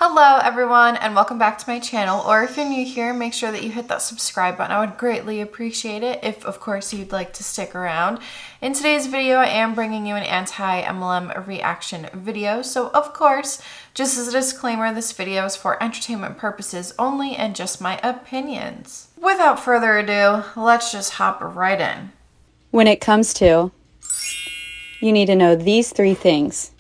Hello everyone and welcome back to my channel, or if you're new here, make sure that you hit that subscribe button. I would greatly appreciate it if of course you'd like to stick around. In today's video I am bringing you an anti-MLM reaction video, so of course, just as a disclaimer, this video is for entertainment purposes only and just my opinions. Without further ado, let's just hop right in. When it comes to, you need to know these three things.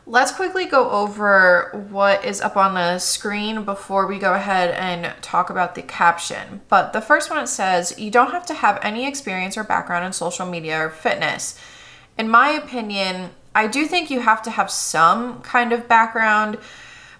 Let's quickly go over what is up on the screen before we go ahead and talk about the caption. But the first one, it says, you don't have to have any experience or background in social media or fitness. In my opinion, I do think you have to have some kind of background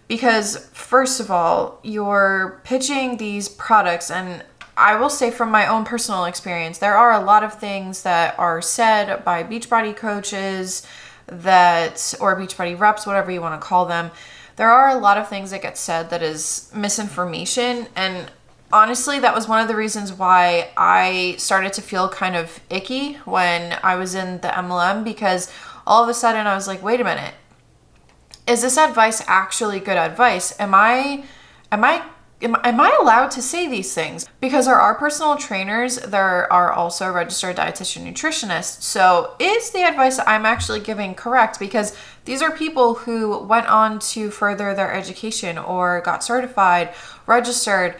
because, first of all, you're pitching these products, and I will say from my own personal experience, there are a lot of things that are said by Beachbody coaches or Beachbody reps, whatever you want to call them. There are a lot of things that get said that is misinformation, and honestly, that was one of the reasons why I started to feel kind of icky when I was in the MLM, because all of a sudden I was like, wait a minute, is this advice actually good advice? Am I allowed to say these things? Because there are personal trainers, there are also registered dietitian nutritionists. So is the advice that I'm actually giving correct? Because these are people who went on to further their education or got certified, registered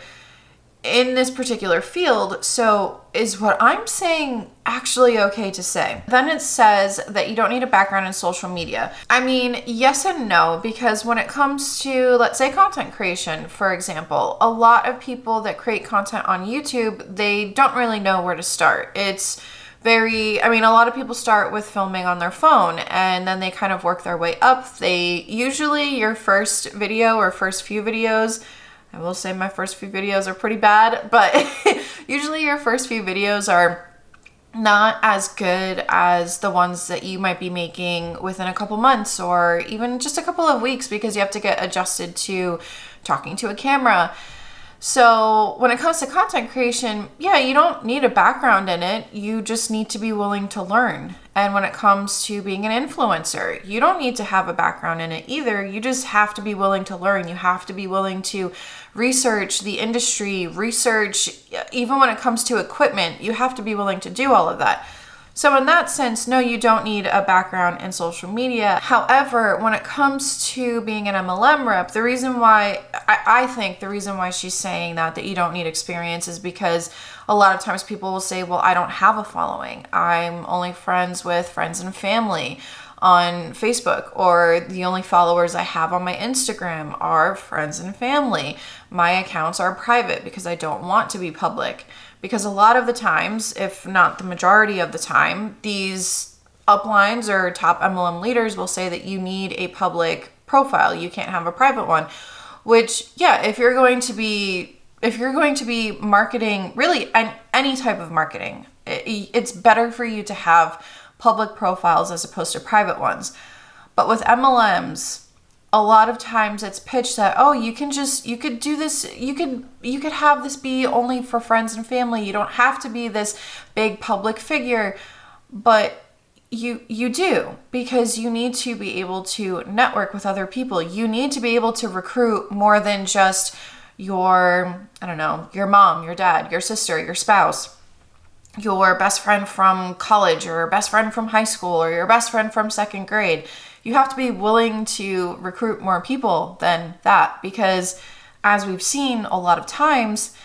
in this particular field. So is what I'm saying actually okay to say? Then it says that you don't need a background in social media. I mean, yes and no, because when it comes to, let's say, content creation, for example, a lot of people that create content on YouTube, they don't really know where to start. It's a lot of people start with filming on their phone and then they kind of work their way up. Usually your first video or first few videos, I will say my first few videos are pretty bad, but usually your first few videos are not as good as the ones that you might be making within a couple months or even just a couple of weeks, because you have to get adjusted to talking to a camera. So when it comes to content creation, yeah, you don't need a background in it. You just need to be willing to learn. And when it comes to being an influencer, you don't need to have a background in it either. You just have to be willing to learn. You have to be willing to research the industry, even when it comes to equipment, you have to be willing to do all of that. So in that sense, no, you don't need a background in social media. However, when it comes to being an MLM rep, the reason why she's saying that you don't need experience is because a lot of times people will say, well, I don't have a following. I'm only friends with friends and family on Facebook, or the only followers I have on my Instagram are friends and family. My accounts are private because I don't want to be public. Because a lot of the times, if not the majority of the time, these uplines or top MLM leaders will say that you need a public profile. You can't have a private one, which, yeah, if you're going to be marketing, really any type of marketing, it's better for you to have public profiles as opposed to private ones. But with MLMs, a lot of times it's pitched that, oh, you could do this, you could have this be only for friends and family. You don't have to be this big public figure, but you do, because you need to be able to network with other people. You need to be able to recruit more than just your mom, your dad, your sister, your spouse, your best friend from college, or your best friend from high school, or your best friend from second grade. You have to be willing to recruit more people than that, because as we've seen a lot of times,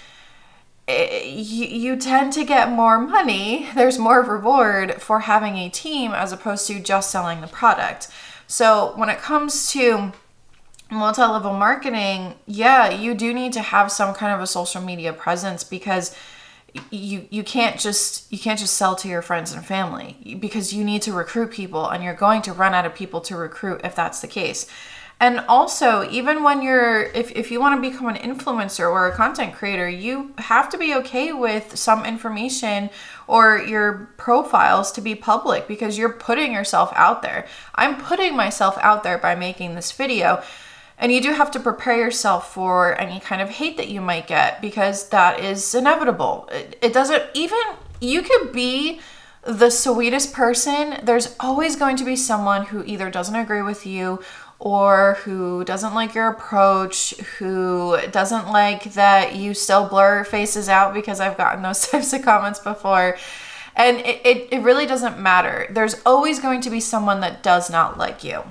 you tend to get more money. There's more reward for having a team as opposed to just selling the product. So when it comes to multi-level marketing, yeah, you do need to have some kind of a social media presence, because you can't just sell to your friends and family, because you need to recruit people, and you're going to run out of people to recruit if that's the case. And also, even when if you want to become an influencer or a content creator, you have to be okay with some information or your profiles to be public, because you're putting yourself out there. I'm putting myself out there by making this video. And you do have to prepare yourself for any kind of hate that you might get, because that is inevitable. You could be the sweetest person, there's always going to be someone who either doesn't agree with you or who doesn't like your approach, who doesn't like that you still blur faces out, because I've gotten those types of comments before. And it really doesn't matter. There's always going to be someone that does not like you.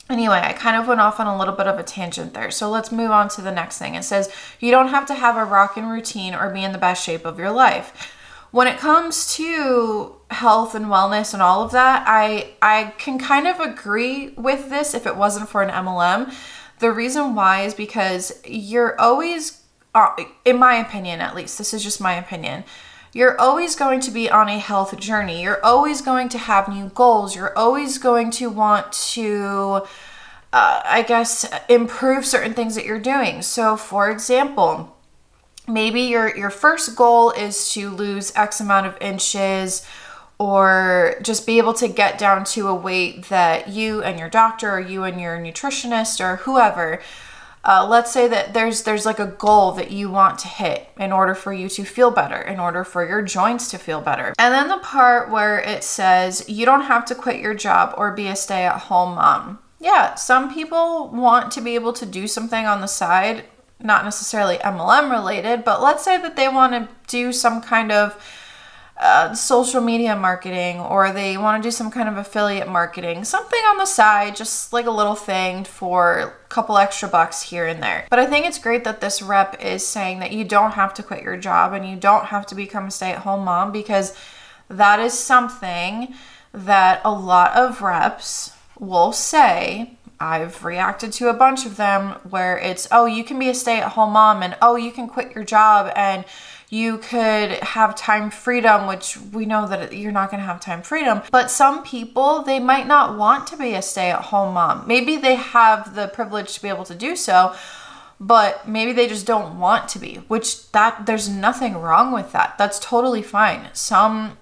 Anyway, I kind of went off on a little bit of a tangent there. So let's move on to the next thing. It says, you don't have to have a rockin' routine or be in the best shape of your life. When it comes to health and wellness and all of that, I can kind of agree with this if it wasn't for an MLM. The reason why is because you're always, in my opinion at least, this is just my opinion, you're always going to be on a health journey. You're always going to have new goals. You're always going to want to, improve certain things that you're doing. So for example, maybe your first goal is to lose X amount of inches, or just be able to get down to a weight that you and your doctor or you and your nutritionist or whoever, let's say that there's like a goal that you want to hit in order for you to feel better, in order for your joints to feel better. And then the part where it says you don't have to quit your job or be a stay-at-home mom. Yeah, some people want to be able to do something on the side, not necessarily MLM related, but let's say that they want to do some kind of social media marketing, or they want to do some kind of affiliate marketing, something on the side, just like a little thing for a couple extra bucks here and there. But I think it's great that this rep is saying that you don't have to quit your job and you don't have to become a stay-at-home mom, because that is something that a lot of reps will say. I've reacted to a bunch of them where it's, oh, you can be a stay-at-home mom, and oh, you can quit your job and you could have time freedom, which we know that you're not going to have time freedom. But some people, they might not want to be a stay-at-home mom. Maybe they have the privilege to be able to do so, but maybe they just don't want to be, there's nothing wrong with that. That's totally fine.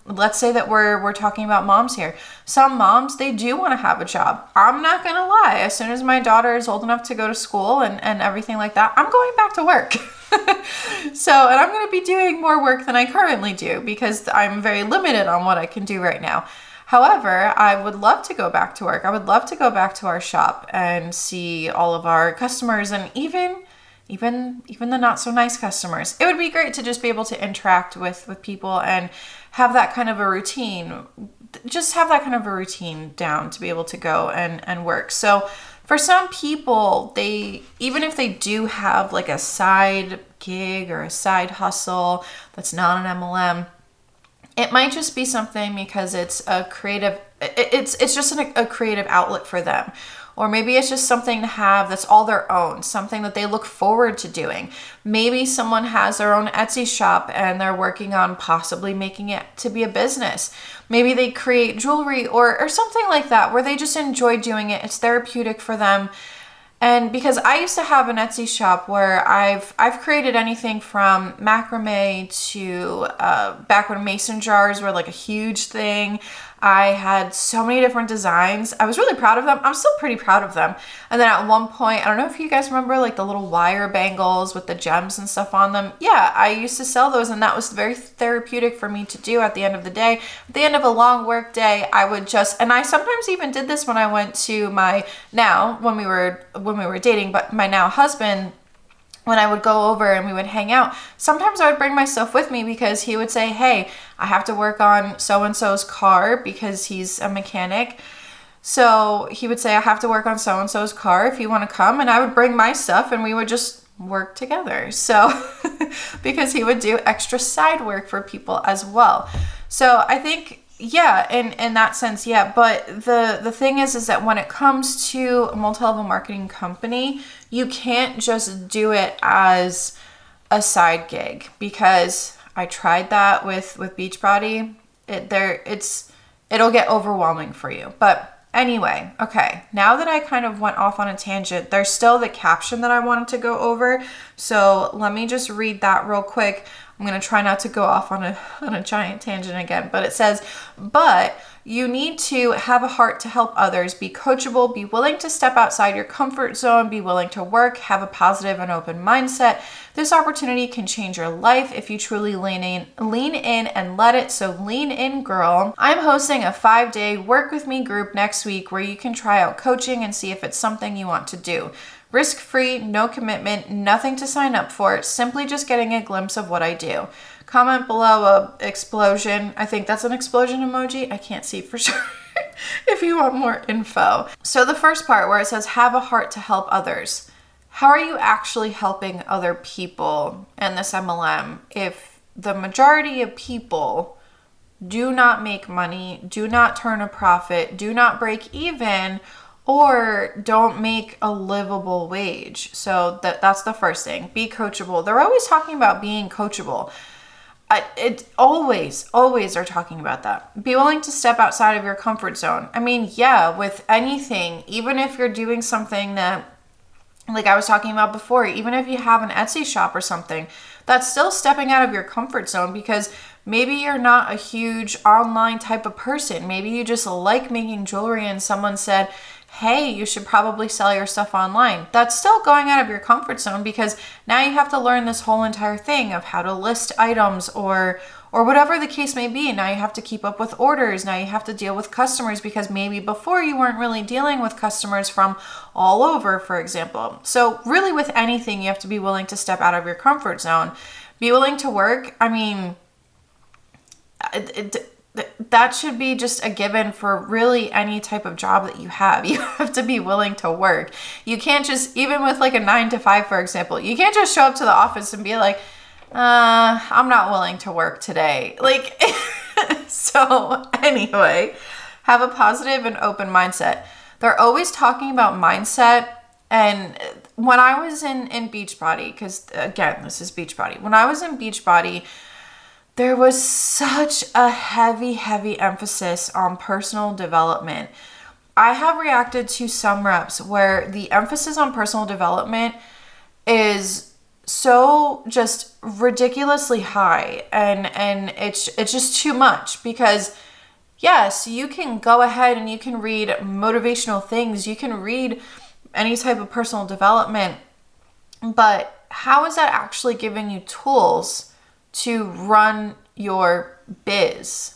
Let's say that we're talking about moms here. Some moms, they do want to have a job. I'm not going to lie. As soon as my daughter is old enough to go to school and everything like that, I'm going back to work. And I'm going to be doing more work than I currently do, because I'm very limited on what I can do right now. However, I would love to go back to work. I would love to go back to our shop and see all of our customers, and even the not so nice customers. It would be great to just be able to interact with people and have that kind of a routine. Just have that kind of a routine down to be able to go and work. So for some people, even if they do have like a side gig or a side hustle that's not an MLM, it might just be something because it's a creative, it's just a creative outlet for them. Or maybe it's just something to have that's all their own, something that they look forward to doing. Maybe someone has their own Etsy shop and they're working on possibly making it to be a business. Maybe they create jewelry or something like that, where they just enjoy doing it. It's therapeutic for them. And because I used to have an Etsy shop where I've created anything from macrame to back when mason jars were like a huge thing. I had so many different designs. I was really proud of them. I'm still pretty proud of them. And then at one point, I don't know if you guys remember like the little wire bangles with the gems and stuff on them. Yeah, I used to sell those, and that was very therapeutic for me to do at the end of the day. At the end of a long work day, I would and I sometimes even did this when I went to when we were dating, but my now husband, when I would go over and we would hang out, sometimes I would bring my stuff with me, because he would say, hey, I have to work on so-and-so's car, because he's a mechanic. So he would say, I have to work on so-and-so's car if you want to come. And I would bring my stuff and we would just work together. So because he would do extra side work for people as well. So I think, yeah, in that sense, yeah. But the thing is that when it comes to a multi-level marketing company, you can't just do it as a side gig, because I tried that with Beachbody. It'll get overwhelming for you. But anyway, okay, now that I kind of went off on a tangent, there's still the caption that I wanted to go over. So let me just read that real quick. I'm going to try not to go off on a giant tangent again, but it says, but You need to have a heart to help others, be coachable, be willing to step outside your comfort zone, be willing to work, have a positive and open mindset. This opportunity can change your life if you truly lean in and let it. So lean in, girl. I'm hosting a 5-day work with me group next week where you can try out coaching and see if it's something you want to do. Risk-free, no commitment, nothing to sign up for, simply just getting a glimpse of what I do. Comment below a explosion. I think that's an explosion emoji. I can't see for sure if you want more info. So the first part where it says have a heart to help others. How are you actually helping other people in this MLM if the majority of people do not make money, do not turn a profit, do not break even, or don't make a livable wage? So that's the first thing. Be coachable. They're always talking about being coachable. It always are talking about that. Be willing to step outside of your comfort zone. I mean, yeah, with anything, even if you're doing something that, like I was talking about before, even if you have an Etsy shop or something, that's still stepping out of your comfort zone because maybe you're not a huge online type of person. Maybe you just like making jewelry and someone said, hey, you should probably sell your stuff online. That's still going out of your comfort zone because now you have to learn this whole entire thing of how to list items or whatever the case may be. Now you have to keep up with orders. Now you have to deal with customers because maybe before you weren't really dealing with customers from all over, for example. So really with anything, you have to be willing to step out of your comfort zone. Be willing to work. I mean, that should be just a given for really any type of job that you have. You have to be willing to work. You can't just, even with like a 9 to 5, for example, you can't just show up to the office and be like, I'm not willing to work today. Like, so anyway, have a positive and open mindset. They're always talking about mindset. And when I was in Beachbody, because again, this is Beachbody. When I was in Beachbody, there was such a heavy emphasis on personal development. I have reacted to some reps where the emphasis on personal development is so just ridiculously high, and it's just too much because yes, you can go ahead and you can read motivational things, you can read any type of personal development, but how is that actually giving you tools to run your biz?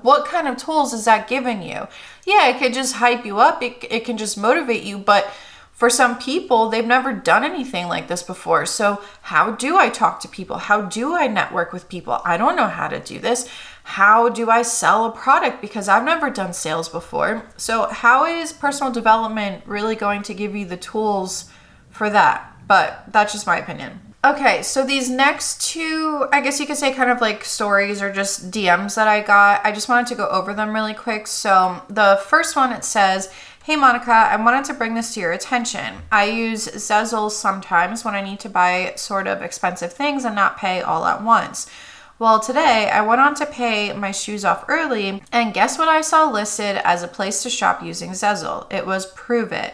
What kind of tools is that giving you? Yeah, it could just hype you up. It can just motivate you. But for some people, they've never done anything like this before. So how do I talk to people? How do I network with people? I don't know how to do this. How do I sell a product? Because I've never done sales before. So how is personal development really going to give you the tools for that? But that's just my opinion. Okay, so these next two, I guess you could say kind of like stories or just DMs that I got, I just wanted to go over them really quick. So the first one, it says, hey Monica, I wanted to bring this to your attention. I use Sezzle sometimes when I need to buy sort of expensive things and not pay all at once. Well, today I went on to pay my shoes off early, and guess what I saw listed as a place to shop using Sezzle? It was Pruvit.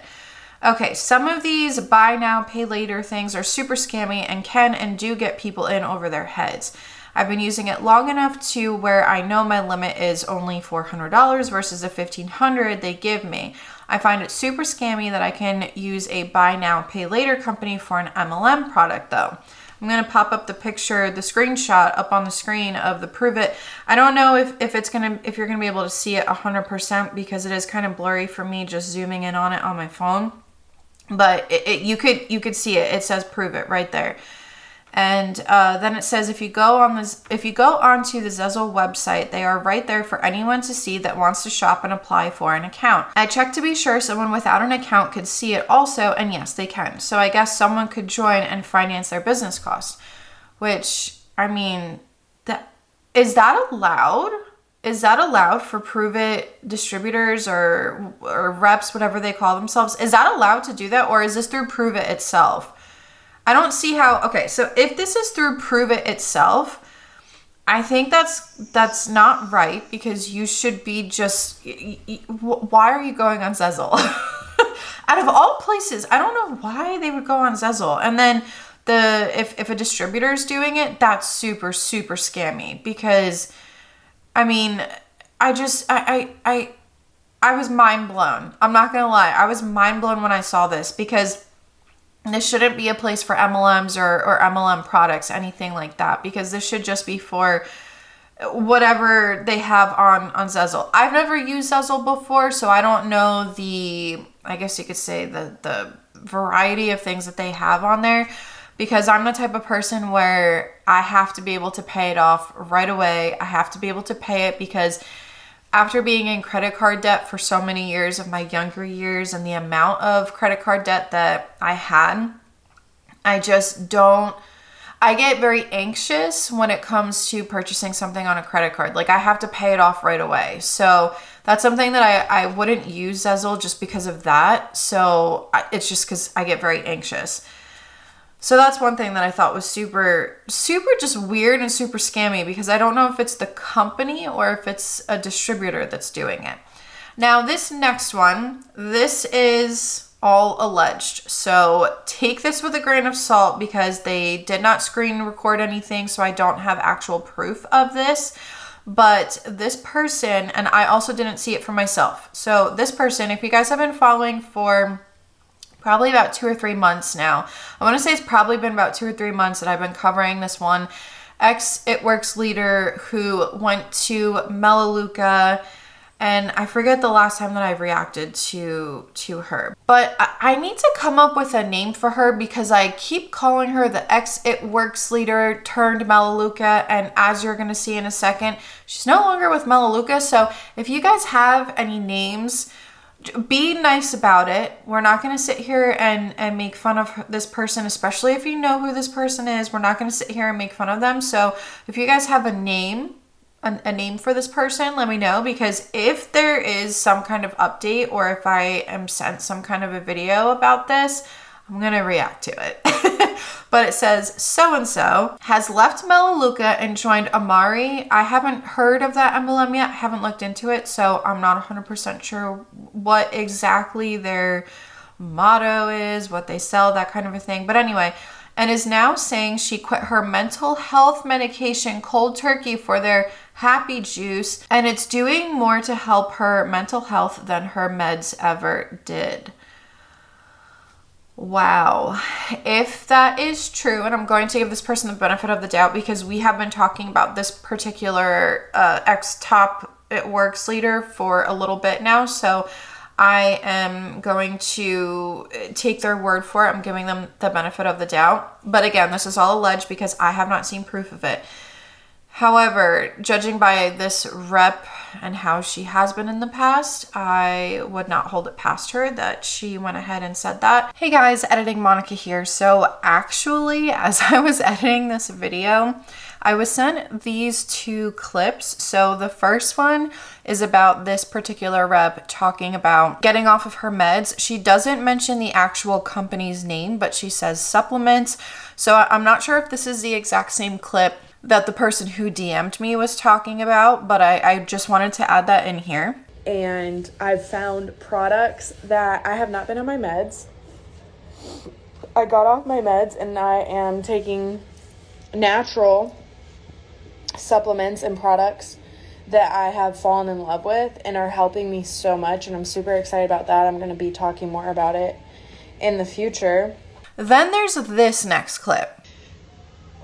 Okay, some of these buy now, pay later things are super scammy and can and do get people in over their heads. I've been using it long enough to where I know my limit is only $400 versus the $1,500 they give me. I find it super scammy that I can use a buy now, pay later company for an MLM product though. I'm going to pop up the picture, the screenshot up on the screen of the Pruvit. I don't know if you're going to be able to see it 100% because it is kind of blurry for me just zooming in on it on my phone. But you could see it. It says Pruvit right there. And then it says if you go onto the Sezzle website, they are right there for anyone to see that wants to shop and apply for an account. I checked to be sure someone without an account could see it also, and yes, they can. So I guess someone could join and finance their business costs. Which, I mean, is that allowed? Is that allowed for Pruvit distributors or reps, whatever they call themselves? Is that allowed to do that, or is this through Pruvit itself? I don't see how. Okay, so if this is through Pruvit itself, I think that's not right because you should be just. Why are you going on Sezzle? Out of all places, I don't know why they would go on Sezzle. And then if a distributor is doing it, that's super scammy because, I mean, I just, I was mind blown. I'm not going to lie. I was mind blown when I saw this, because this shouldn't be a place for MLMs or MLM products, anything like that, because this should just be for whatever they have on Sezzle. I've never used Sezzle before, so I don't know I guess you could say the variety of things that they have on there, because I'm the type of person where I have to be able to pay it off right away. I have to be able to pay it, because after being in credit card debt for so many years of my younger years and the amount of credit card debt that I had, I get very anxious when it comes to purchasing something on a credit card. Like, I have to pay it off right away. So that's something that I wouldn't use Sezzle just because of that. So it's just because I get very anxious. So that's one thing that I thought was super, super just weird and super scammy, because I don't know if it's the company or if it's a distributor that's doing it. Now, this next one, this is all alleged. So take this with a grain of salt, because they did not screen record anything, so I don't have actual proof of this. But this person, and I also didn't see it for myself. So this person, if you guys have been following for probably about 2 or 3 months now. I want to say it's probably been about 2 or 3 months that I've been covering this one It Works leader who went to Melaleuca, and I forget the last time that I've reacted to her. But I need to come up with a name for her, because I keep calling her the It Works leader turned Melaleuca, and as you're going to see in a second, she's no longer with Melaleuca. So if you guys have any names, be nice about it. We're not going to sit here and make fun of this person, especially if you know who this person is. We're not going to sit here and make fun of them. So if you guys have a name for this person, let me know, because if there is some kind of update, or if I am sent some kind of a video about this, I'm going to react to it. But it says, so-and-so has left Melaleuca and joined Amare. I haven't heard of that MLM yet. I haven't looked into it, so I'm not 100% sure what exactly their motto is, what they sell, that kind of a thing. But anyway, and is now saying she quit her mental health medication cold turkey for their happy juice, and it's doing more to help her mental health than her meds ever did. Wow. If that is true, and I'm going to give this person the benefit of the doubt, because we have been talking about this particular ex-top It Works leader for a little bit now, so I am going to take their word for it. I'm giving them the benefit of the doubt. But again, this is all alleged, because I have not seen proof of it. However, judging by this rep and how she has been in the past, I would not hold it past her that she went ahead and said that. Hey guys, Editing Monica here. So actually, as I was editing this video, I was sent these 2 clips. So the first one is about this particular rep talking about getting off of her meds. She doesn't mention the actual company's name, but she says supplements. So I'm not sure if this is the exact same clip that the person who DM'd me was talking about, but I just wanted to add that in here. And I've found products that I have not been on my meds. I got off my meds and I am taking natural supplements and products that I have fallen in love with and are helping me so much, and I'm super excited about that. I'm going to be talking more about it in the future. Then there's this next clip.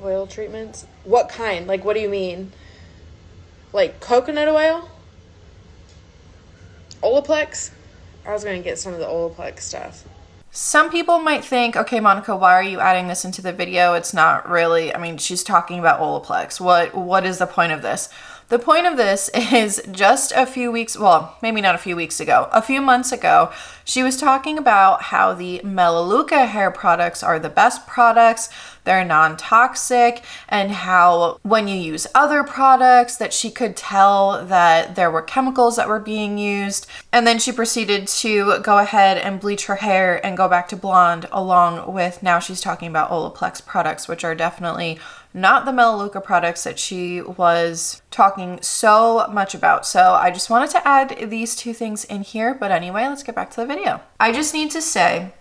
Oil treatments? What kind? Like, what do you mean? Like coconut oil? Olaplex? I was going to get some of the Olaplex stuff. Some people might think, okay, Monica, why are you adding this into the video? It's not really, I mean, she's talking about Olaplex. What is the point of this? The point of this is just a few weeks, well, maybe not a few weeks ago, a few months ago, she was talking about how the Melaleuca hair products are the best products, they're non-toxic, and how when you use other products that she could tell that there were chemicals that were being used. And then she proceeded to go ahead and bleach her hair and go back to blonde, along with now she's talking about Olaplex products, which are definitely not the Melaleuca products that she was talking so much about. So I just wanted to add these 2 things in here. But anyway, let's get back to the video. I just need to say,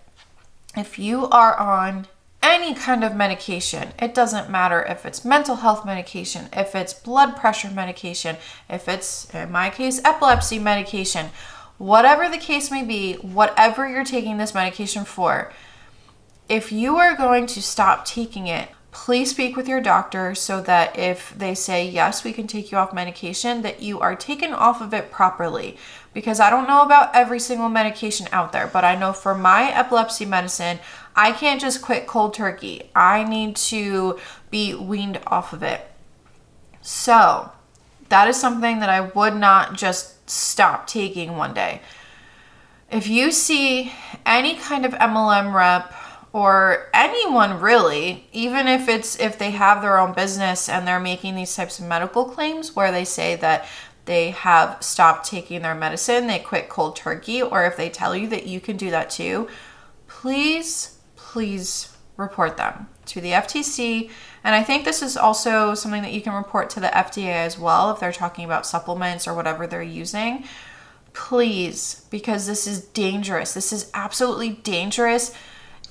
if you are on any kind of medication. It doesn't matter if it's mental health medication, if it's blood pressure medication, if it's, in my case, epilepsy medication, whatever the case may be, whatever you're taking this medication for, if you are going to stop taking it, please speak with your doctor so that if they say, yes, we can take you off medication, that you are taken off of it properly. Because I don't know about every single medication out there, but I know for my epilepsy medicine, I can't just quit cold turkey. I need to be weaned off of it. So that is something that I would not just stop taking one day. If you see any kind of MLM rep, or anyone really, even if they have their own business and they're making these types of medical claims where they say that they have stopped taking their medicine, they quit cold turkey, or if they tell you that you can do that too, please report them to the FTC. And I think this is also something that you can report to the FDA as well if they're talking about supplements or whatever they're using. Please, because this is dangerous. This is absolutely dangerous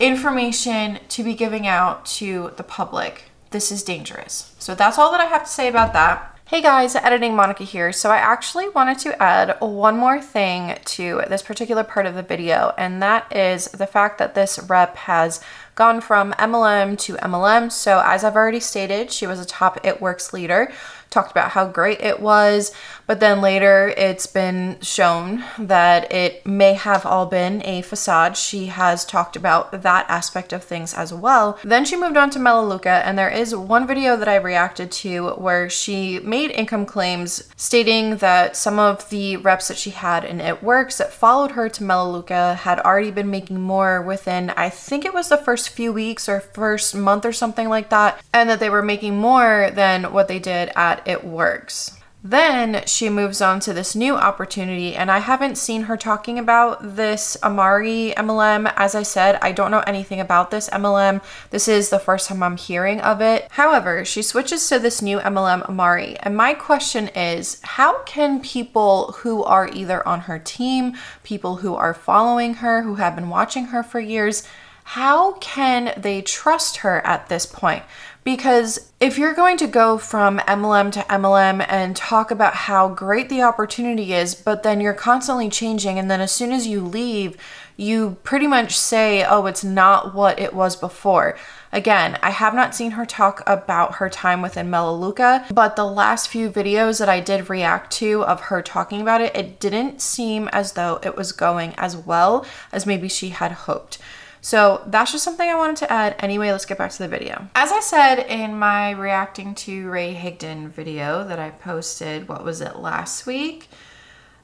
information to be giving out to the public. This is dangerous. So that's all that I have to say about that. Hey guys, Editing Monica here. So I actually wanted to add one more thing to this particular part of the video, and that is the fact that this rep has gone from MLM to MLM. So as I've already stated, she was a top It Works leader, talked about how great it was, but then later it's been shown that it may have all been a facade. She has talked about that aspect of things as well. Then she moved on to Melaleuca, and there is one video that I reacted to where she made income claims stating that some of the reps that she had in It Works that followed her to Melaleuca had already been making more within, I think it was the first few weeks or first month or something like that, and that they were making more than what they did at It Works. Then she moves on to this new opportunity, and I haven't seen her talking about this Amare MLM. As I said, I don't know anything about this MLM. This is the first time I'm hearing of it. However, she switches to this new MLM Amare, and my question is, how can people who are either on her team, people who are following her, who have been watching her for years, how can they trust her at this point? Because if you're going to go from MLM to MLM and talk about how great the opportunity is, but then you're constantly changing, and then as soon as you leave, you pretty much say, oh, it's not what it was before. Again, I have not seen her talk about her time within Melaleuca, but the last few videos that I did react to of her talking about it, it didn't seem as though it was going as well as maybe she had hoped. So that's just something I wanted to add. Anyway, let's get back to the video. As I said in my reacting to Ray Higdon video that I posted, what was it, last week?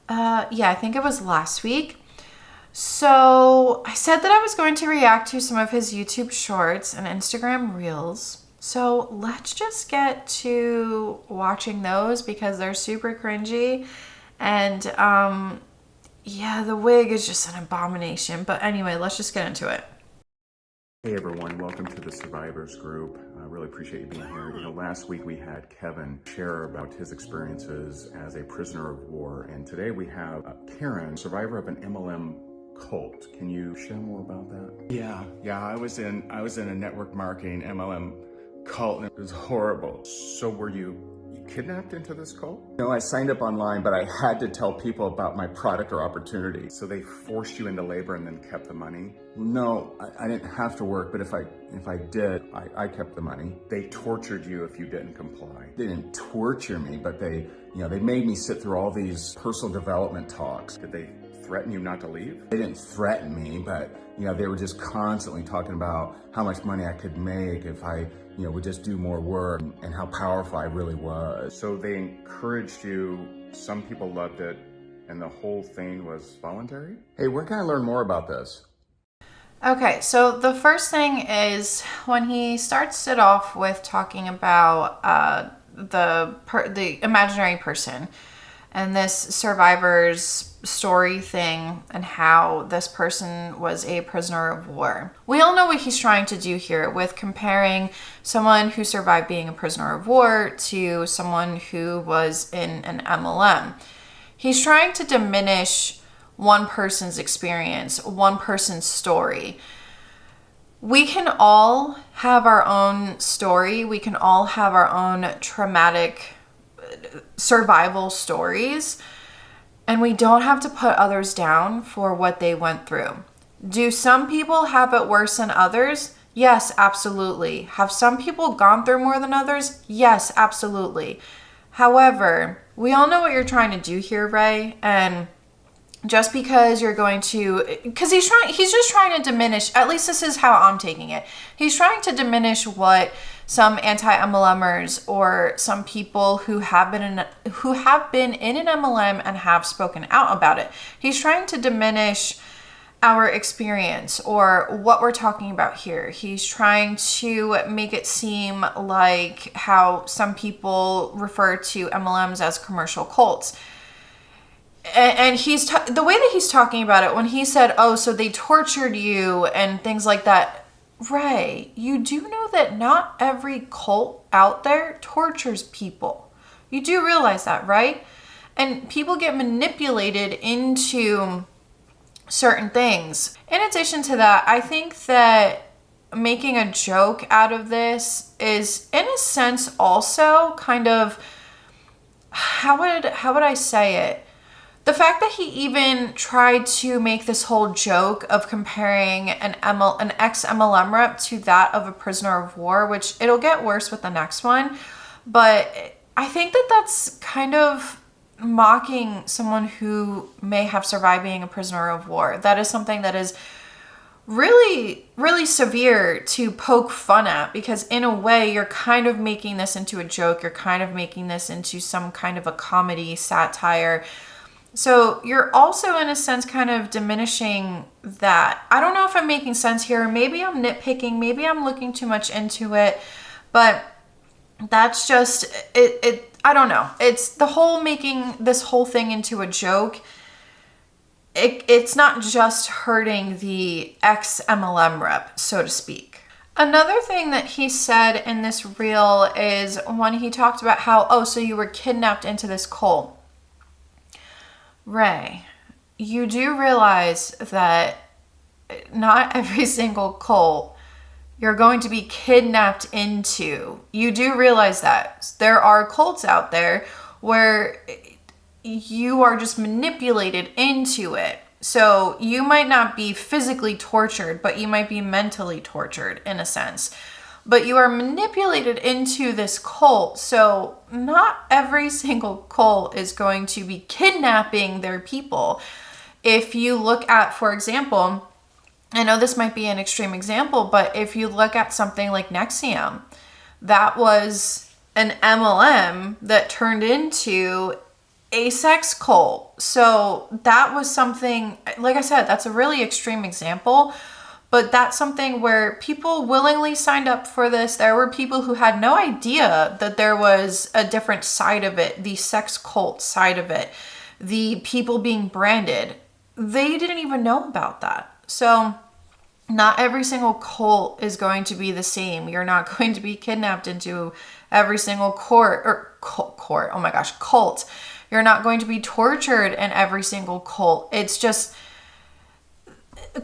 Yeah, I think it was last week. So I said that I was going to react to some of his YouTube shorts and Instagram reels. So let's just get to watching those because they're super cringy. And yeah, the wig is just an abomination. But anyway, let's just get into it. Hey everyone, welcome to the Survivors Group. I really appreciate you being here. You know, last week we had Kevin share about his experiences as a prisoner of war, and today we have Karen, survivor of an MLM cult. Can you share more about that? Yeah, I was in a network marketing MLM cult, and it was horrible. So were you kidnapped into this cult? No, I signed up online, but I had to tell people about my product or opportunity. So they forced you into labor and then kept the money? No, I didn't have to work, but if I did, I kept the money. They tortured you if you didn't comply. They didn't torture me, but they made me sit through all these personal development talks. Did they threaten you not to leave? They didn't threaten me, but they were just constantly talking about how much money I could make if I would just do more work, and how powerful I really was. So they encouraged you, some people loved it, and the whole thing was voluntary? Hey, where can I learn more about this? Okay, so the first thing is when he starts it off with talking about the imaginary person and this survivor's story thing and how this person was a prisoner of war. We all know what he's trying to do here with comparing someone who survived being a prisoner of war to someone who was in an MLM. He's trying to diminish one person's experience, one person's story. We can all have our own story. We can all have our own traumatic survival stories, and we don't have to put others down for what they went through. Do some people have it worse than others? Yes, absolutely. Have some people gone through more than others? Yes, absolutely. However, we all know what you're trying to do here, Ray, and just because you're going to, because he's just trying to diminish, at least this is how I'm taking it. He's trying to diminish what some anti-MLMers or some people who have been in an MLM and have spoken out about it. He's trying to diminish our experience or what we're talking about here. He's trying to make it seem like how some people refer to MLMs as commercial cults. And the way that he's talking about it, when he said, oh, so they tortured you and things like that. Ray, you do know that not every cult out there tortures people. You do realize that, right? And people get manipulated into certain things. In addition to that, I think that making a joke out of this is, in a sense, also kind of, how would I say it? The fact that he even tried to make this whole joke of comparing an ex-MLM rep to that of a prisoner of war, which it'll get worse with the next one, but I think that that's kind of mocking someone who may have survived being a prisoner of war. That is something that is really, really severe to poke fun at, because in a way you're kind of making this into a joke. You're kind of making this into some kind of a comedy satire. So you're also, in a sense, kind of diminishing that. I don't know if I'm making sense here. Maybe I'm nitpicking. Maybe I'm looking too much into it. But that's just it. I don't know. It's the whole making this whole thing into a joke. It's not just hurting the ex-MLM rep, so to speak. Another thing that he said in this reel is when he talked about how, oh, so you were kidnapped into this cult. Ray, you do realize that not every single cult you're going to be kidnapped into. You do realize that there are cults out there where you are just manipulated into it. So you might not be physically tortured, but you might be mentally tortured in a sense. But you are manipulated into this cult. So not every single cult is going to be kidnapping their people. If you look at, for example, I know this might be an extreme example, but if you look at something like NXIVM, that was an MLM that turned into a sex cult. So that was something, like I said, that's a really extreme example. But that's something where people willingly signed up for this. There were people who had no idea that there was a different side of it, the sex cult side of it, the people being branded. They didn't even know about that. So not every single cult is going to be the same. You're not going to be kidnapped into every single cult. You're not going to be tortured in every single cult. It's just,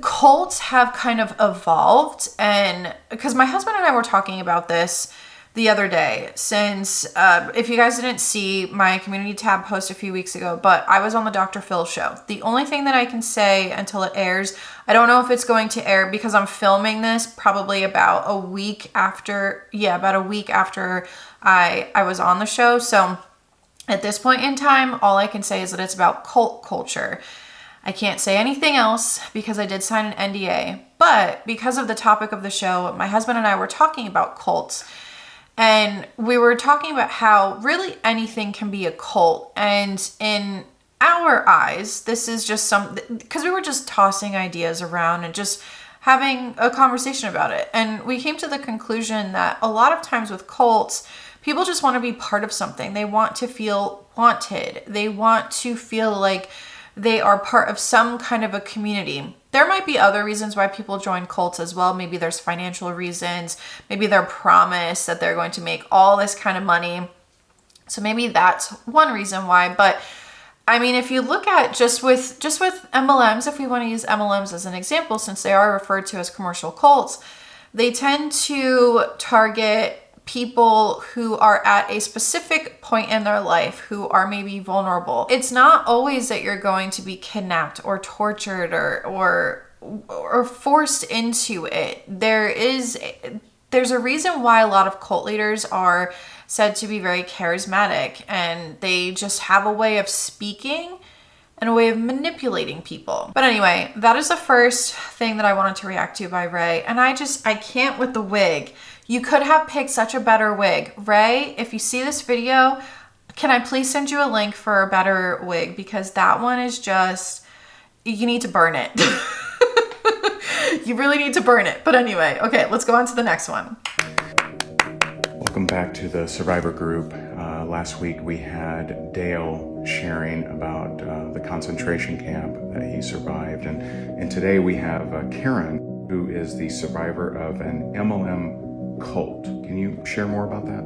cults have kind of evolved, and because my husband and I were talking about this the other day, since if you guys didn't see my community tab post a few weeks ago, but I was on the Dr. Phil show. The only thing that I can say until it airs, I don't know if it's going to air because I'm filming this probably about a week after I was on the show. So at this point in time, all I can say is that it's about cult culture. I can't say anything else because I did sign an NDA, but because of the topic of the show, my husband and I were talking about cults, and we were talking about how really anything can be a cult. And in our eyes, this is just because we were just tossing ideas around and just having a conversation about it. And we came to the conclusion that a lot of times with cults, people just want to be part of something. They want to feel wanted. They want to feel like they are part of some kind of a community. There might be other reasons why people join cults as well. Maybe there's financial reasons. Maybe they're promised that they're going to make all this kind of money. So maybe that's one reason why. But I mean, if you look at just with MLMs, if we want to use MLMs as an example, since they are referred to as commercial cults, they tend to target people who are at a specific point in their life who are maybe vulnerable. It's not always that you're going to be kidnapped or tortured or forced into it. There's a reason why a lot of cult leaders are said to be very charismatic, and they just have a way of speaking and a way of manipulating people. But anyway, that is the first thing that I wanted to react to by Ray. And I can't with the wig. You could have picked such a better wig. Ray, if you see this video, can I please send you a link for a better wig? Because that one is just, you need to burn it. You really need to burn it. But anyway, okay, let's go on to the next one. Welcome back to the Survivor Group. Last week we had Dale sharing about the concentration camp that he survived. And today we have Karen, who is the survivor of an MLM cult. Can you share more about that?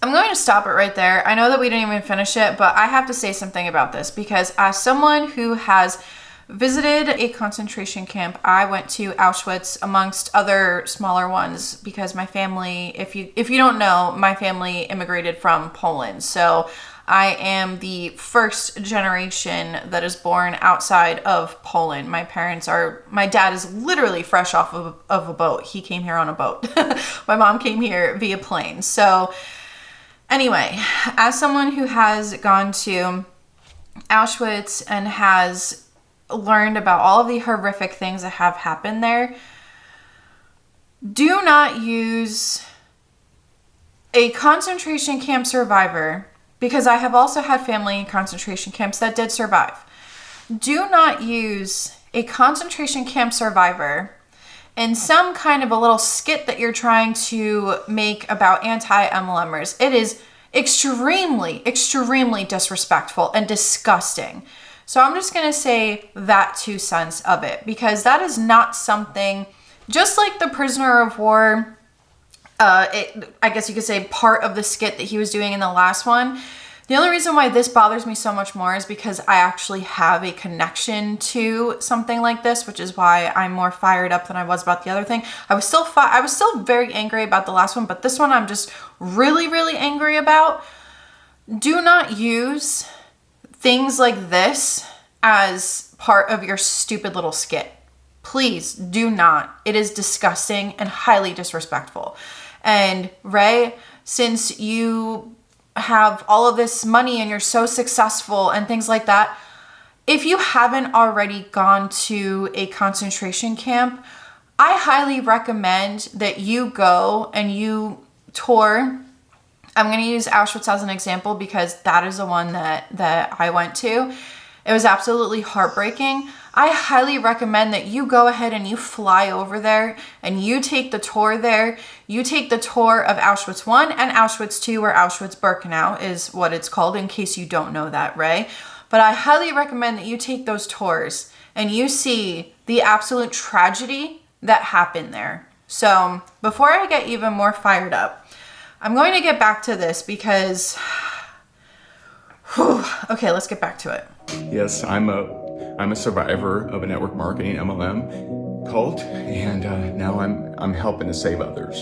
I'm going to stop it right there. I know that we didn't even finish it, but I have to say something about this because as someone who has visited a concentration camp, I went to Auschwitz amongst other smaller ones because my family, if you don't know, my family immigrated from Poland. So I am the first generation that is born outside of Poland. My dad is literally fresh off of a boat. He came here on a boat. My mom came here via plane. So anyway, as someone who has gone to Auschwitz and has learned about all of the horrific things that have happened there, do not use a concentration camp survivor, because I have also had family in concentration camps that did survive. Do not use a concentration camp survivor in some kind of a little skit that you're trying to make about anti-MLMers. It is extremely, extremely disrespectful and disgusting. So I'm just going to say that 2 cents of it, because that is not something, just like the prisoner of war, I guess you could say part of the skit that he was doing in the last one. The only reason why this bothers me so much more is because I actually have a connection to something like this, which is why I'm more fired up than I was about the other thing. I was still very angry about the last one, but this one I'm just really, really angry about. Do not use things like this as part of your stupid little skit. Please do not. It is disgusting and highly disrespectful. And Ray, since you have all of this money and you're so successful and things like that, if you haven't already gone to a concentration camp, I highly recommend that you go and you tour. I'm going to use Auschwitz as an example because that is the one that I went to. It was absolutely heartbreaking. I highly recommend that you go ahead and you fly over there and you take the tour there. You take the tour of Auschwitz 1 and Auschwitz 2, or Auschwitz-Birkenau is what it's called, in case you don't know that, Ray. But I highly recommend that you take those tours and you see the absolute tragedy that happened there. So before I get even more fired up, I'm going to get back to this because, okay, let's get back to it. Yes, I'm a survivor of a network marketing MLM cult, and now I'm helping to save others.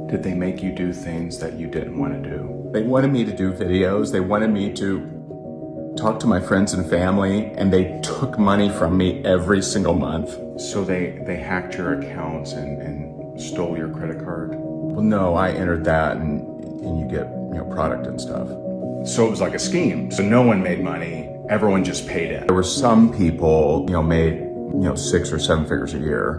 Did they make you do things that you didn't want to do? They wanted me to do videos. They wanted me to talk to my friends and family, and they took money from me every single month. So they hacked your accounts and stole your credit card? Well, no, I entered that, and you get product and stuff. So it was like a scheme. So no one made money. Everyone just paid it. There were some people, made 6 or 7 figures a year.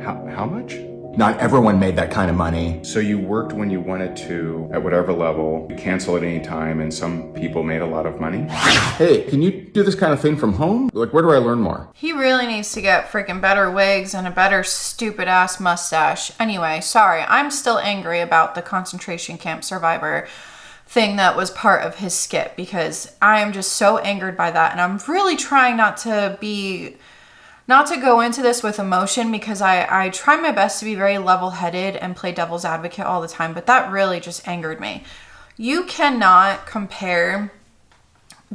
How much? Not everyone made that kind of money. So you worked when you wanted to, at whatever level, you cancel at any time, and some people made a lot of money? Hey, can you do this kind of thing from home? Like, where do I learn more? He really needs to get freaking better wigs and a better stupid ass mustache. Anyway, sorry, I'm still angry about the concentration camp survivor thing that was part of his skit, because I am just so angered by that, and I'm really trying not to go into this with emotion, because I try my best to be very level-headed and play devil's advocate all the time, but that really just angered me. You cannot compare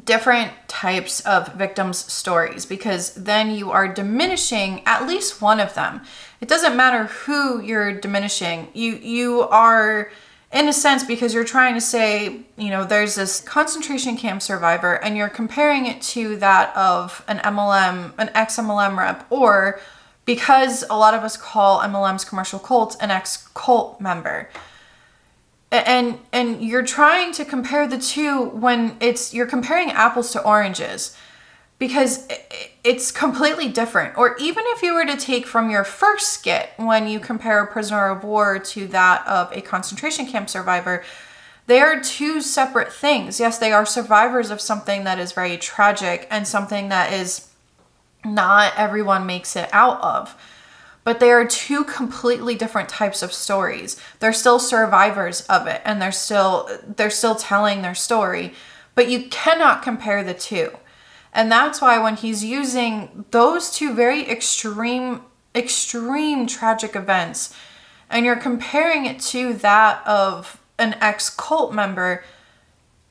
different types of victims' stories, because then you are diminishing at least one of them. It doesn't matter who you're diminishing. You are, in a sense, because you're trying to say, you know, there's this concentration camp survivor and you're comparing it to that of an MLM, an ex-MLM rep, or because a lot of us call MLMs commercial cults, an ex-cult member. And you're trying to compare the two when you're comparing apples to oranges, because it's completely different. Or even if you were to take from your first skit, when you compare a prisoner of war to that of a concentration camp survivor, they are two separate things. Yes, they are survivors of something that is very tragic and something that is not everyone makes it out of. But they are two completely different types of stories. They're still survivors of it, and they're still telling their story, but you cannot compare the two. And that's why when he's using those two very extreme tragic events, and you're comparing it to that of an ex-cult member,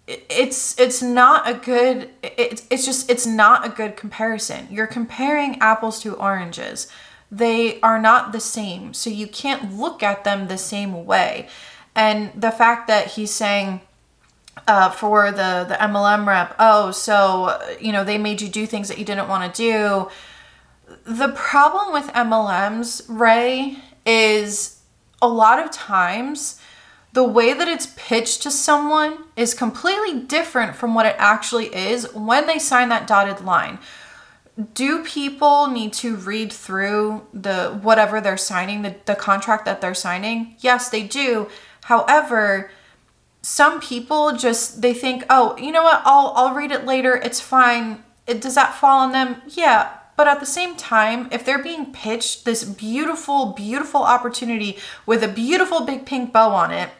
it's not a good comparison. You're comparing apples to oranges. They are not the same, so you can't look at them the same way. And the fact that he's saying for the MLM rep, oh, so, you know, they made you do things that you didn't want to do. The problem with MLMs, Ray, is a lot of times the way that it's pitched to someone is completely different from what it actually is when they sign that dotted line. Do people need to read through whatever they're signing, the contract that they're signing? Yes, they do. However, some people they think, oh, you know what? I'll read it later. It's fine. Does that fall on them? Yeah. But at the same time, if they're being pitched this beautiful, beautiful opportunity with a beautiful big pink bow on it,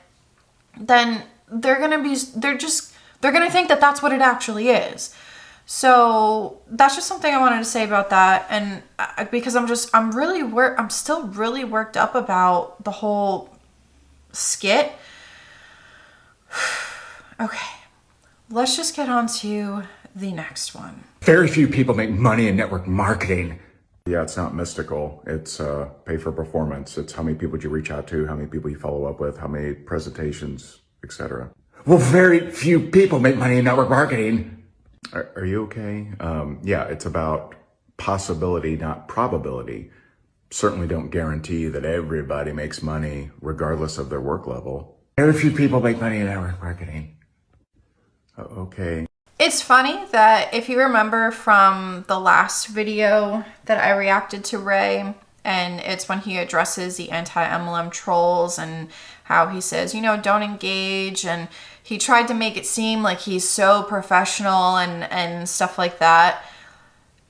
then they're going to think that that's what it actually is. So that's just something I wanted to say about that. And because I'm still really worked up about the whole skit. Okay, let's just get on to the next one. Very few people make money in network marketing. Yeah, it's not mystical. It's pay for performance. It's how many people you reach out to, how many people you follow up with, how many presentations, etc. Well, very few people make money in network marketing. Are you okay? Yeah, it's about possibility, not probability. Certainly don't guarantee that everybody makes money regardless of their work level. Very few people make money in network marketing. Okay. It's funny that if you remember from the last video that I reacted to Ray, and it's when he addresses the anti-MLM trolls and how he says, you know, don't engage, and he tried to make it seem like he's so professional and stuff like that.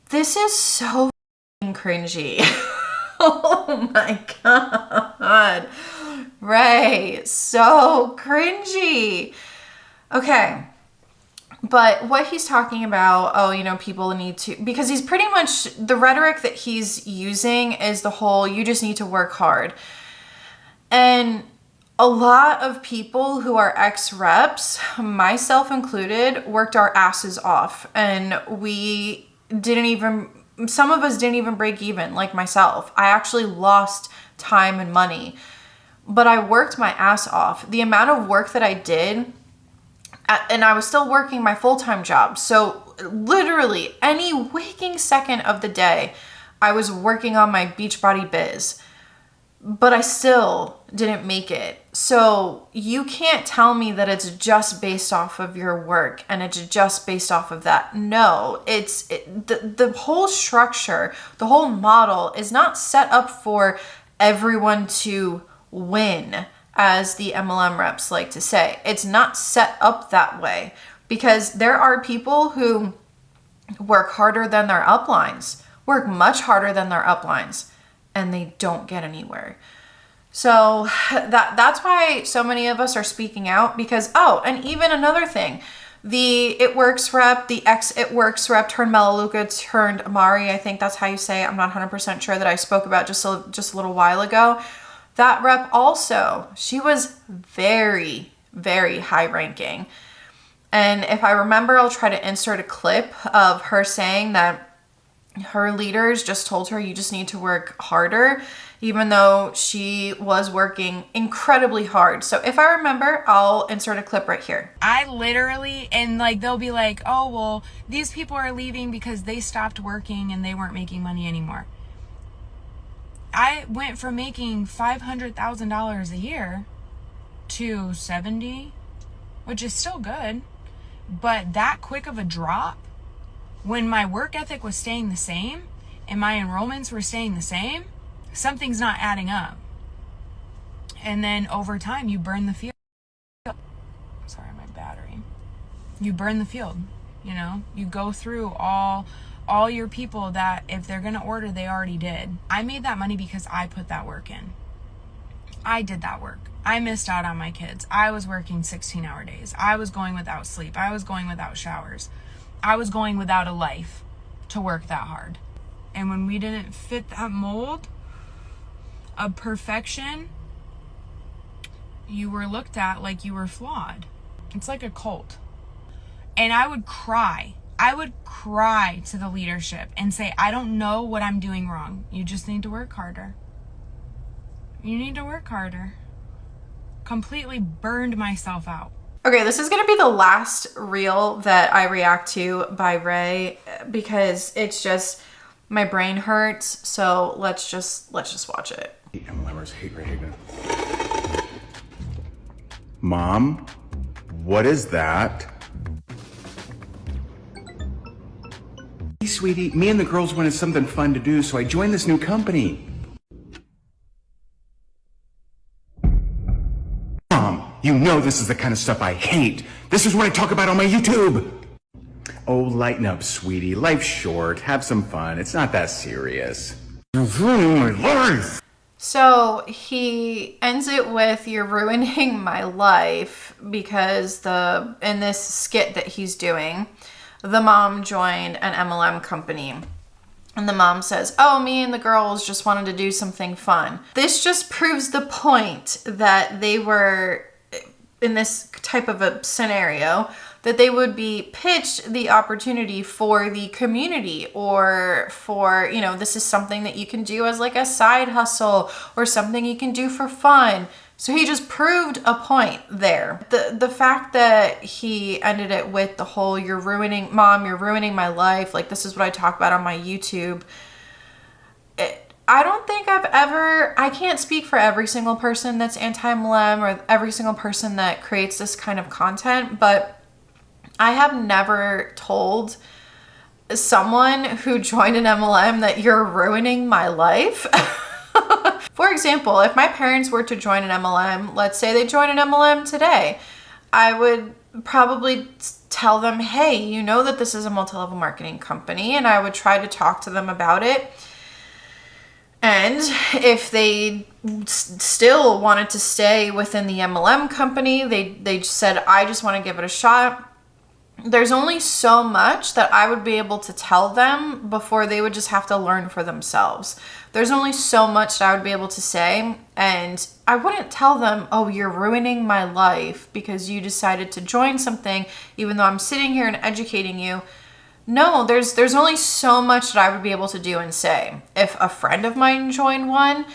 This is so cringy. Oh my God. Ray, so cringy. Okay. But what he's talking about, oh, you know, people need to, because he's pretty much, the rhetoric that he's using is the whole, you just need to work hard. And a lot of people who are ex-reps, myself included, worked our asses off. And some of us didn't even break even, like myself. I actually lost time and money. But I worked my ass off. The amount of work that I did, and I was still working my full-time job. So literally any waking second of the day, I was working on my Beachbody biz. But I still didn't make it. So you can't tell me that it's just based off of your work and it's just based off of that. No, the whole structure, the whole model is not set up for everyone to win, as the MLM reps like to say. It's not set up that way, because there are people who work harder than their uplines, work much harder than their uplines, and they don't get anywhere. So that's why so many of us are speaking out, because, oh, and even another thing, the It Works rep, the ex-It Works rep turned Melaleuca turned Amare, I think that's how you say it. I'm not 100% sure, that I spoke about just a little while ago. That rep also, she was very, very high ranking. And if I remember, I'll try to insert a clip of her saying that her leaders just told her, you just need to work harder, even though she was working incredibly hard. So if I remember, I'll insert a clip right here. I literally, and like, they'll be like, oh, well, these people are leaving because they stopped working and they weren't making money anymore. I went from making $500,000 a year to 70, which is still good, but that quick of a drop when my work ethic was staying the same and my enrollments were staying the same, something's not adding up. And then over time, you burn the field. Sorry, my battery. You burn the field, you know? You go through all your people that if they're gonna order, they already did. I made that money because I put that work in. I did that work. I missed out on my kids. I was working 16-hour days. I was going without sleep. I was going without showers. I was going without a life to work that hard. And when we didn't fit that mold of perfection, you were looked at like you were flawed. It's like a cult. And I would cry. I would cry to the leadership and say, I don't know what I'm doing wrong. You just need to work harder. You need to work harder. Completely burned myself out. Okay, this is gonna be the last reel that I react to by Ray because it's just, my brain hurts. So let's just watch it. MLMers hate Ray Higdon. Mom, what is that? Hey, sweetie, me and the girls wanted something fun to do, so I joined this new company. Mom, you know this is the kind of stuff I hate. This is what I talk about on my YouTube. Oh, lighten up, sweetie. Life's short. Have some fun. It's not that serious. You're ruining my life. So he ends it with, you're ruining my life, because in this skit that he's doing, the mom joined an MLM company. And the mom says, oh, me and the girls just wanted to do something fun. This just proves the point that they were, in this type of a scenario, that they would be pitched the opportunity for the community, or for, you know, this is something that you can do as like a side hustle or something you can do for fun. So he just proved a point there. The fact that he ended it with the whole, you're ruining my life, like this is what I talk about on my YouTube. I don't think I can't speak for every single person that's anti-MLM or every single person that creates this kind of content, but I have never told someone who joined an MLM that you're ruining my life. For example, if my parents were to join an MLM, let's say they join an MLM today, I would probably tell them, hey, you know that this is a multi-level marketing company, and I would try to talk to them about it. And if they still wanted to stay within the MLM company, they said, I just want to give it a shot. There's only so much that I would be able to tell them before they would just have to learn for themselves. There's only so much that I would be able to say, and I wouldn't tell them, oh, you're ruining my life because you decided to join something, even though I'm sitting here and educating you. No, there's only so much that I would be able to do and say. If a friend of mine joined one,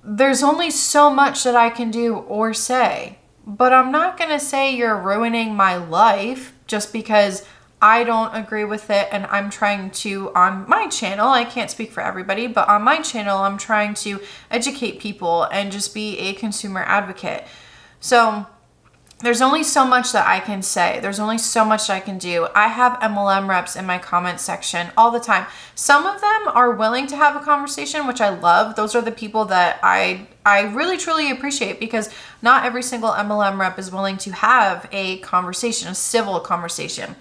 there's only so much that I can do or say. But I'm not going to say you're ruining my life just because I don't agree with it, and I'm trying to, on my channel, I can't speak for everybody, but on my channel, I'm trying to educate people and just be a consumer advocate. So there's only so much that I can say. There's only so much that I can do. I have MLM reps in my comment section all the time. Some of them are willing to have a conversation, which I love. Those are the people that I really, truly appreciate, because not every single MLM rep is willing to have a conversation, a civil conversation.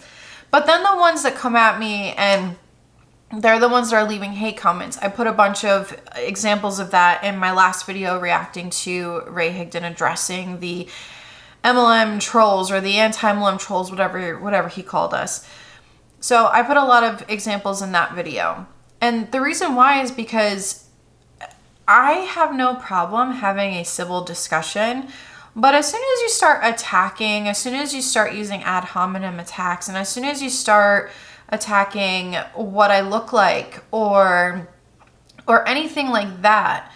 But then the ones that come at me and they're the ones that are leaving hate comments. I put a bunch of examples of that in my last video reacting to Ray Higdon addressing the MLM trolls or the anti-MLM trolls, whatever he called us. So I put a lot of examples in that video. And the reason why is because I have no problem having a civil discussion But as soon as you start attacking, as soon as you start using ad hominem attacks, and as soon as you start attacking what I look like or anything like that,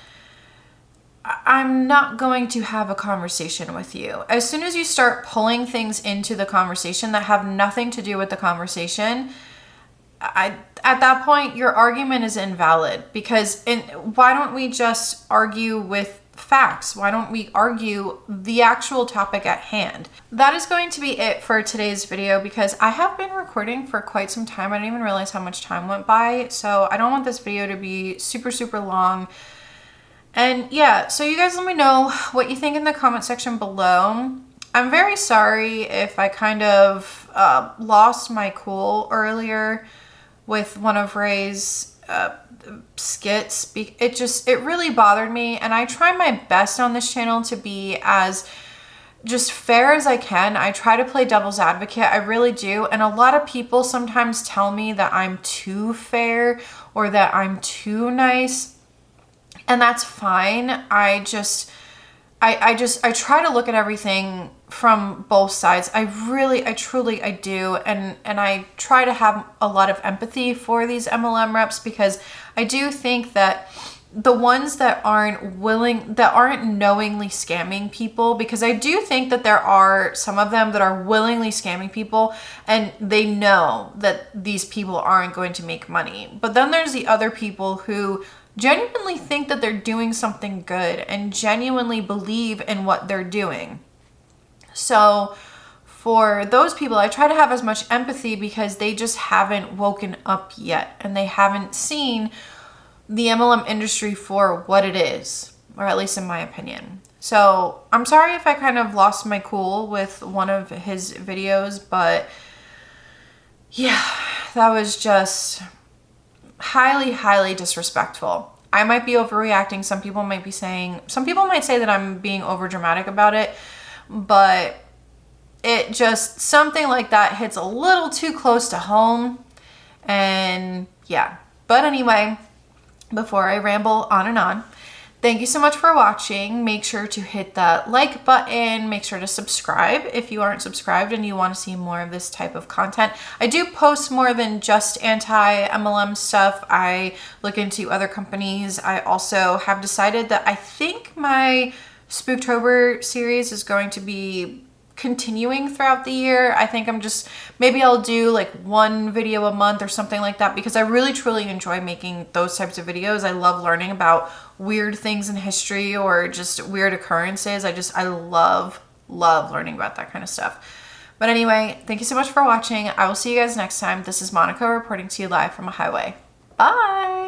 I'm not going to have a conversation with you. As soon as you start pulling things into the conversation that have nothing to do with the conversation, at that point, your argument is invalid, because why don't we just argue with facts? Why don't we argue the actual topic at hand? That is going to be it for today's video, because I have been recording for quite some time. I didn't even realize how much time went by. So I don't want this video to be super, super long. And yeah, so you guys let me know what you think in the comment section below. I'm very sorry if I kind of lost my cool earlier with one of Ray's skits. It really bothered me, and I try my best on this channel to be as just fair as I can. I try to play devil's advocate, I really do, and a lot of people sometimes tell me that I'm too fair or that I'm too nice, and that's fine. I try to look at everything from both sides. I truly do. And I try to have a lot of empathy for these MLM reps, because I do think that the ones that aren't knowingly scamming people, because I do think that there are some of them that are willingly scamming people and they know that these people aren't going to make money. But then there's the other people who genuinely think that they're doing something good and genuinely believe in what they're doing. So for those people, I try to have as much empathy, because they just haven't woken up yet and they haven't seen the MLM industry for what it is, or at least in my opinion. So I'm sorry if I kind of lost my cool with one of his videos, but yeah, that was just highly, highly disrespectful. I might be overreacting. Some people might say that I'm being over dramatic about it, but it just, something like that hits a little too close to home. And yeah, but anyway, before I ramble on and on, thank you so much for watching. Make sure to hit that like button. Make sure to subscribe if you aren't subscribed and you want to see more of this type of content. I do post more than just anti-MLM stuff. I look into other companies. I also have decided that I think my Spooktober series is going to be continuing throughout the year. I think maybe I'll do like one video a month or something like that, because I really truly enjoy making those types of videos. I love learning about weird things in history or just weird occurrences. I love learning about that kind of stuff. But anyway, thank you so much for watching. I will see you guys next time. This is Monica reporting to you live from a highway. Bye.